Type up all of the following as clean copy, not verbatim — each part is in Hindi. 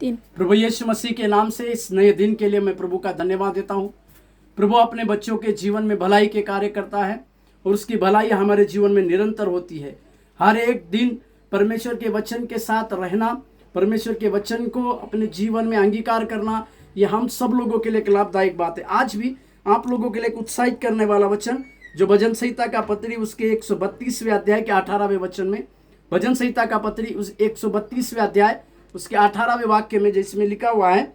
3। प्रभु यीशु मसीह के नाम से इस नए दिन के लिए मैं प्रभु का धन्यवाद देता हूँ। प्रभु अपने बच्चों के जीवन में भलाई के कार्य करता है और उसकी भलाई हमारे जीवन में निरंतर होती है। हर एक दिन परमेश्वर के वचन के साथ रहना, परमेश्वर के वचन को अपने जीवन में अंगीकार करना, ये हम सब लोगों के लिए एक लाभदायक बात है। आज भी आप लोगों के लिए एक उत्साहित करने वाला वचन जो भजन संहिता का पत्री उसके 132वें अध्याय के 18वें वचन में, भजन संहिता का पत्री उस 132वें अध्याय उसके 18वें वाक्य में जिसमें लिखा हुआ है,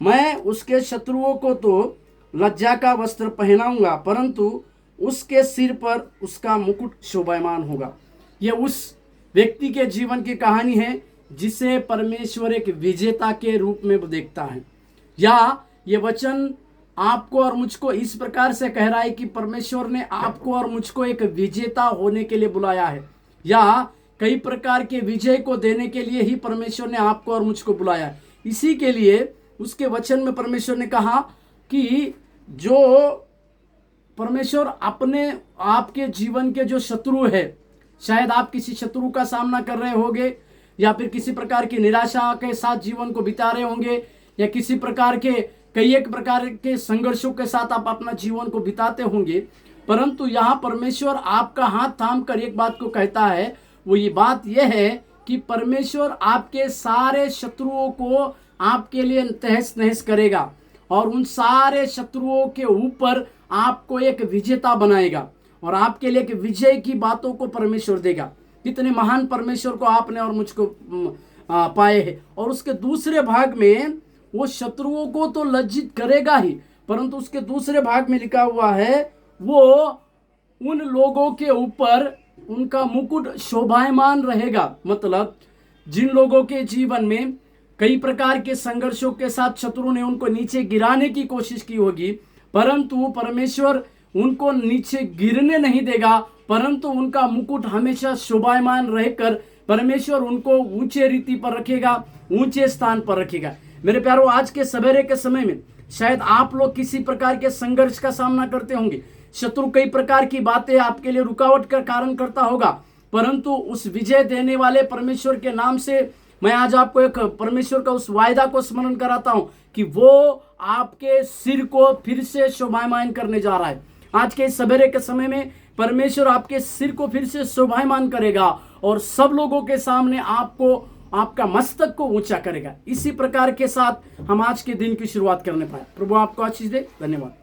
मैं उसके शत्रुओं को तो लज्जा का वस्त्र पहनाऊंगा परंतु उसके सिर पर उसका मुकुट शोभायमान होगा। यह उस व्यक्ति के जीवन की कहानी है जिसे परमेश्वर एक विजेता के रूप में देखता है। या ये वचन आपको और मुझको इस प्रकार से कह रहा है कि परमेश्वर ने आपको और मुझको एक विजेता होने के लिए बुलाया है, या कई प्रकार के विजय को देने के लिए ही परमेश्वर ने आपको और मुझको बुलाया है। इसी के लिए उसके वचन में परमेश्वर ने कहा कि जो परमेश्वर अपने आपके जीवन के जो शत्रु है, शायद आप किसी शत्रु का सामना कर रहे होंगे या फिर किसी प्रकार की निराशा के साथ जीवन को बिता रहे होंगे या किसी प्रकार के कई एक प्रकार के संघर्षों के साथ आप अपना जीवन को बिताते होंगे, परंतु यहाँ परमेश्वर आपका हाथ थाम कर एक बात को कहता है, वो ये बात यह है कि परमेश्वर आपके सारे शत्रुओं को आपके लिए तहस नहस करेगा और उन सारे शत्रुओं के ऊपर आपको एक विजेता बनाएगा और आपके लिए एक विजय की बातों को परमेश्वर देगा। कितने महान परमेश्वर को आपने और मुझको पाए हैं। और उसके दूसरे भाग में वो शत्रुओं को तो लज्जित करेगा ही, परंतु उसके दूसरे भाग में लिखा हुआ है वो उन लोगों के ऊपर उनका मुकुट शोभायमान रहेगा। मतलब जिन लोगों के जीवन में कई प्रकार के संघर्षों के साथ शत्रु ने उनको नीचे गिराने की कोशिश की होगी, परंतु परमेश्वर उनको नीचे गिरने नहीं देगा, परंतु उनका मुकुट हमेशा शोभायमान रहकर परमेश्वर उनको ऊंचे रीति पर रखेगा, ऊंचे स्थान पर रखेगा। मेरे प्यारों, आज के सवेरे के समय में शायद आप लोग किसी प्रकार के संघर्ष का सामना करते होंगे। शत्रु कई प्रकार की बातें आपके लिए रुकावट का कारण करता होगा, परंतु उस विजय देने वाले परमेश्वर के नाम से मैं आज आपको एक परमेश्वर का उस वायदा को स्मरण कराता हूं कि वो आपके सिर को फिर से शोभायमान करने जा रहा है। आज के सवेरे के समय में परमेश्वर आपके सिर को फिर से शोभायमान करेगा और सब लोगों के सामने आपको आपका मस्तक को ऊंचा करेगा। इसी प्रकार के साथ हम आज के दिन की शुरुआत करने पाए। प्रभु आपको आशीष दे। धन्यवाद।